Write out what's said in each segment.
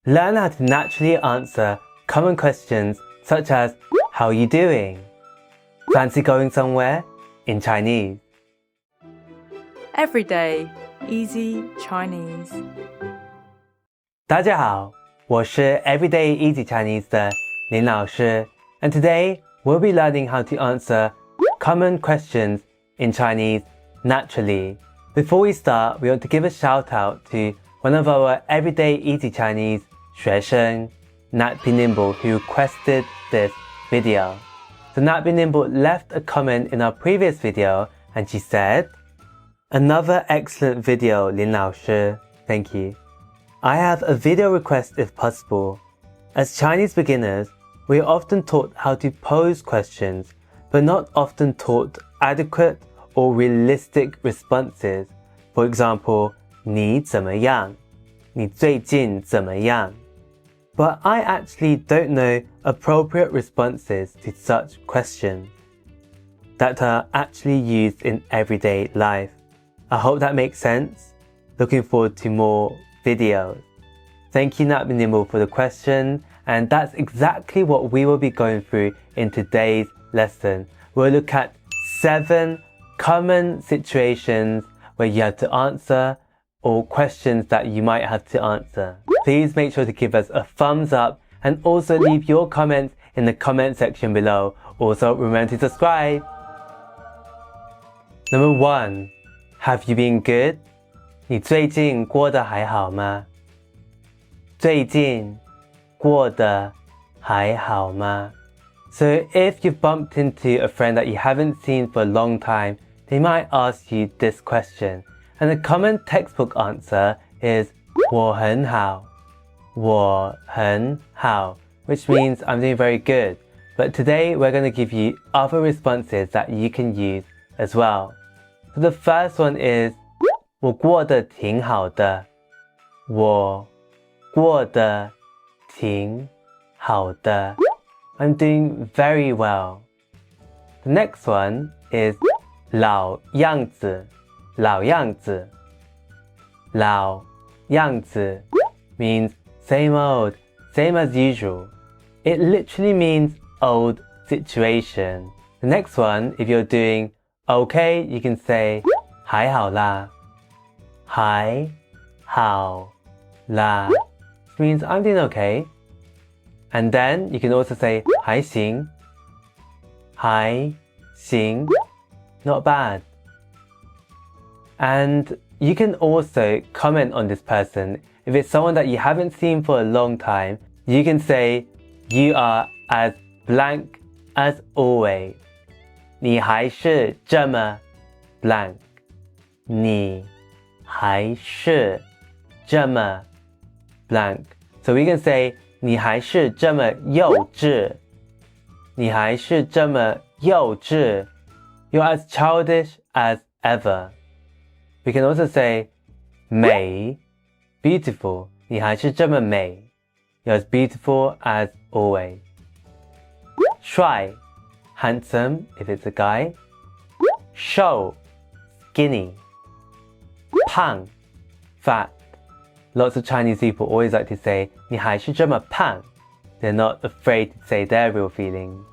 Learn how to naturally answer common questions such as, how are you doing? Fancy going somewhere? In Chinese. Everyday Easy Chinese. 大家好，我是 Everyday Easy Chinese 的林老师 and today we'll be learning how to answer common questions in Chinese naturally. Before we start, we want to give a shout out to one of our Everyday Easy Chinese 学生 Nat Binimble who requested this video. So Nat Binimble left a comment in our previous video and she said, "Another excellent video, Lin Lao Shi. Thank you. I have a video request if possible. As Chinese beginners, we are often taught how to pose questions, but not often taught adequate or realistic responses. For example, 你怎么样?你最近怎么样? But I actually don't know appropriate responses to such questions that are actually used in everyday life. I hope that makes sense. Looking forward to more videos. Thank you, Nat Nimble, for the question, and that's exactly what we will be going through in today's lesson. We'll look at 7 common situations where you have to answer or questions that you might have to answer. Please make sure to give us a thumbs up and also leave your comments in the comment section below. Also, remember to subscribe. Number 1. Have you been good? 你最近过得还好吗？最近过得还好吗？ So if you've bumped into a friend that you haven't seen for a long time, they might ask you this question. And the common textbook answer is 我很好. 我很好, which means I'm doing very good. But today we're going to give you other responses that you can use as well. So the first one is 我过得挺好的。我过得挺好的。I'm doing very well. The next one is 老样子。老样子。老样子 means same old, same as usual. It literally means old situation. The next one, if you're doing okay, you can say 还好啦。还好啦 which means I'm doing okay. And then you can also say 还行。还行 not bad. And you can also comment on this person. If it's someone that you haven't seen for a long time, you can say you are as blank as always. 你还是这么 blank. 你还是这么 blank. So we can say 你还是这么幼稚。你还是这么幼稚。You're as childish as ever. We can also say 美 beautiful. 你还是这么美。You're as beautiful as always. 帅 handsome if it's a guy. 瘦 skinny. 胖 fat. Lots of Chinese people always like to say 你还是这么胖. They're not afraid to say their real feelings.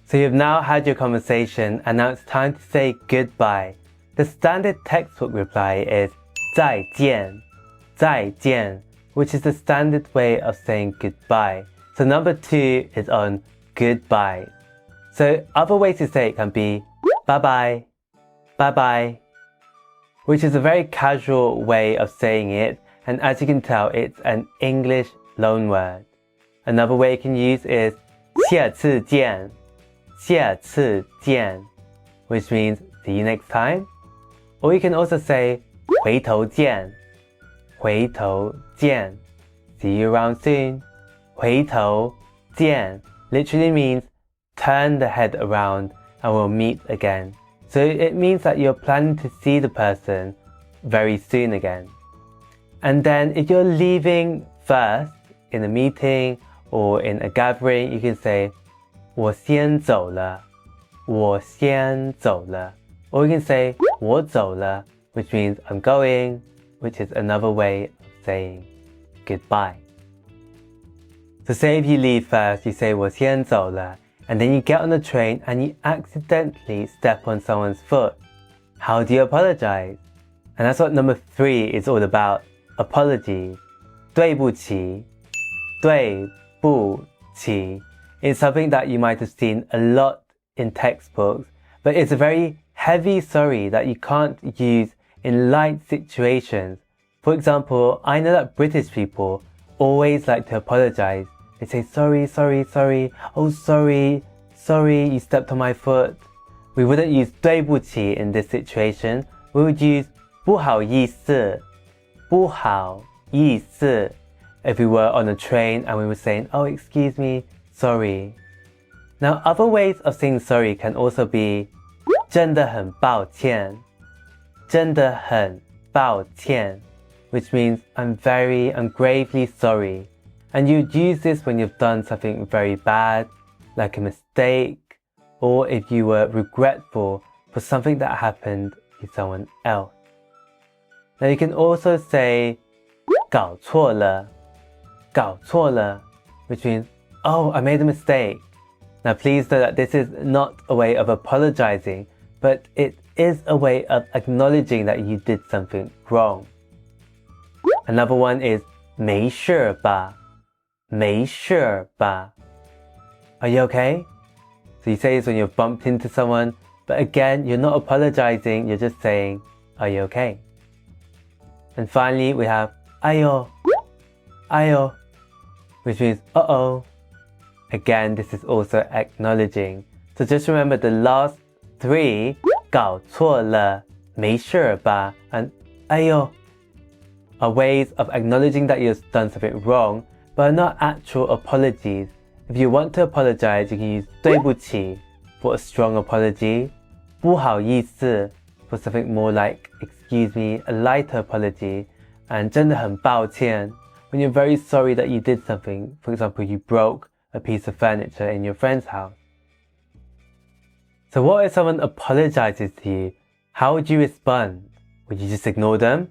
So you've now had your conversation and now it's time to say goodbye. The standard textbook reply is 再见. 再见, which is the standard way of saying goodbye. So number 2 is on goodbye. So other ways to say it can be bye bye, bye bye, which is a very casual way of saying it, and as you can tell, it's an English loanword. Another way you can use is 下次见, 下次见, which means see you next time. Or you can also say 回头见, 回头见, see you around soon. 回头见 literally means turn the head around and we'll meet again. So it means that you're planning to see the person very soon again. And then if you're leaving first in a meeting or in a gathering, you can say 我先走了，我先走了. Or you can say 我走了, which means I'm going, which is another way of saying goodbye. So say if you leave first, you say 我先走了, and then you get on the train and you accidentally step on someone's foot. How do you apologize? And that's what number 3 is all about, apology. 对不起,对不起 is something that you might have seen a lot in textbooks, but it's a very heavy sorry that you can't use in light situations. For example, I know that British people always like to apologize. They say, sorry, sorry, sorry, oh sorry, sorry, you stepped on my foot. We wouldn't use 对不起 in this situation. We would use 不好意思, 不好意思 if we were on a train and we were saying, oh excuse me, sorry. Now other ways of saying sorry can also be 真的很抱歉, 真的很抱歉, which means I'm gravely sorry. And you'd use this when you've done something very bad, like a mistake, or if you were regretful for something that happened to someone else. Now you can also say 搞错了, 搞错了, which means, oh, I made a mistake. Now please know that this is not a way of apologizing, but it is a way of acknowledging that you did something wrong. Another one is 没事吧, 没事吧. Are you okay? So you say this when you've bumped into someone, but again, you're not apologizing, you're just saying, are you okay? And finally, we have 哎呦, 哎呦, which means uh-oh. Again, this is also acknowledging. So just remember the last 3, 搞错了, 没事吧, and 哎呦, are ways of acknowledging that you've done something wrong, but are not actual apologies. If you want to apologize, you can use 对不起 for a strong apology, 不好意思 for something more like excuse me, a lighter apology, and 真的很抱歉 when you're very sorry that you did something. For example, you broke a piece of furniture in your friend's house. So what if someone apologizes to you? How would you respond? Would you just ignore them?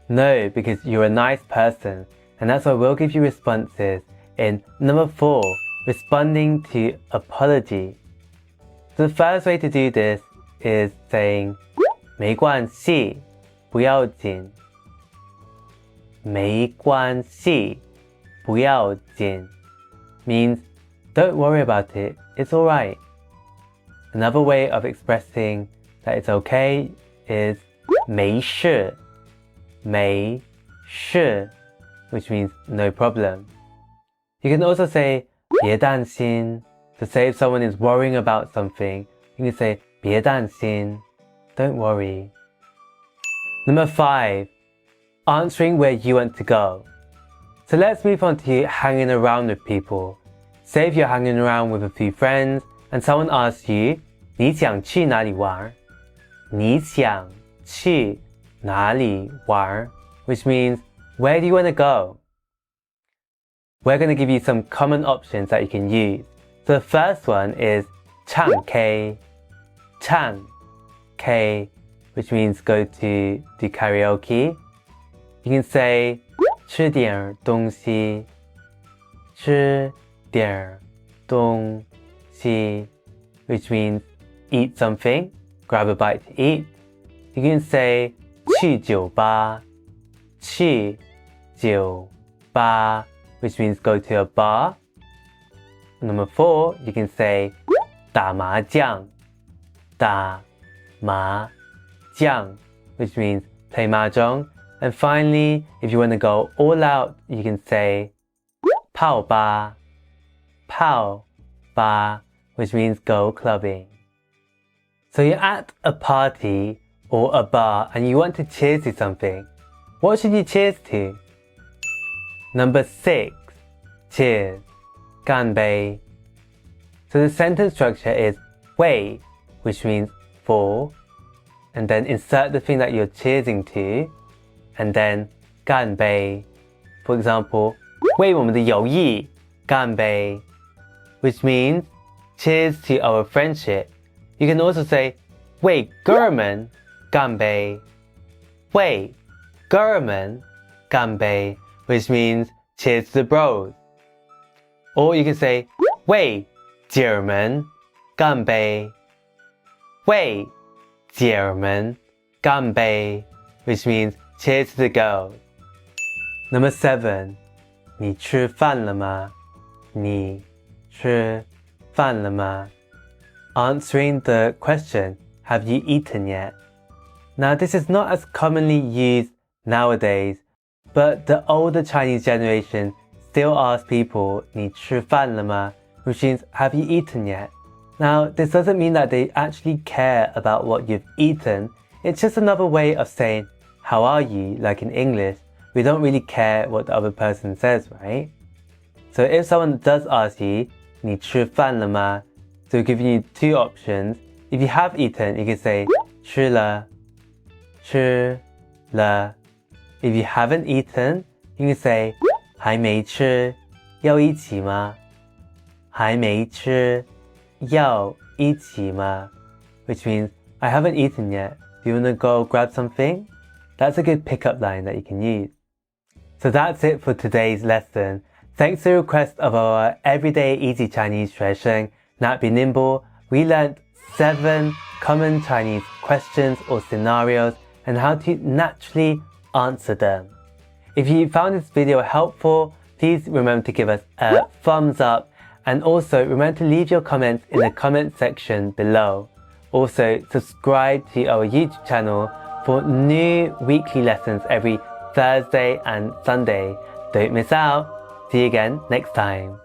No, because you're a nice person, and that's why we'll give you responses in number 4, responding to apology. So the first way to do this is saying 没关系, 不要紧. 没关系, 不要紧 means don't worry about it, it's alright. Another way of expressing that it's okay is 没事, 没事, which means no problem. You can also say 别担心 to say if someone is worrying about something. You can say 别担心, don't worry. Number 5, answering where you want to go. So let's move on to hanging around with people. Say if you're hanging around with a few friends and someone asks you, 你想去哪里玩? 你想去哪里玩? Which means, where do you want to go? We're going to give you some common options that you can use. So the first one is 唱 K, 唱 K, which means go to do karaoke. You can say 吃点东西, 吃点东西, which means eat something, grab a bite to eat. You can say 去酒吧, 去酒吧, which means go to a bar. Number 4, you can say 打麻将, 打麻将, which means play mahjong. And finally, if you want to go all out, you can say 泡吧, 泡吧, which means go clubbing. So you're at a party or a bar and you want to cheers to something. What should you cheers to? Number 6, cheers, 干杯. So the sentence structure is 为, which means for, and then insert the thing that you're cheersing to, and then 干杯. For example, 为我们的友谊干杯, which means cheers to our friendship. You can also say 为哥儿们干杯, 为哥儿们干杯, which means cheers to the bros. Or you can say 喂姐儿们干杯 喂姐儿们干杯 which means cheers to the girls. Number 7. 你吃饭了吗你吃饭了吗 Answering the question, have you eaten yet? Now this is not as commonly used nowadays, but the older Chinese generation still asks people 你吃饭了吗 which means have you eaten yet? Now this doesn't mean that they actually care about what you've eaten, it's just another way of saying how are you, like in English. We don't really care what the other person says, right? So if someone does ask you 你吃饭了吗 so giving you two options. If you have eaten, you can say 吃了吃了 If you haven't eaten, you can say 还没吃要一起吗还没吃要一起吗 which means I haven't eaten yet. Do you want to go grab something? That's a good pickup line that you can use. So that's it for today's lesson. Thanks to the request of our everyday easy Chinese 学生 Nat Be Nimble, we learned 7 common Chinese questions or scenarios and how to naturally answer them. If you found this video helpful, please remember to give us a thumbs up and also remember to leave your comments in the comment section below. Also, subscribe to our YouTube channel for new weekly lessons every Thursday and Sunday. Don't miss out. See you again next time.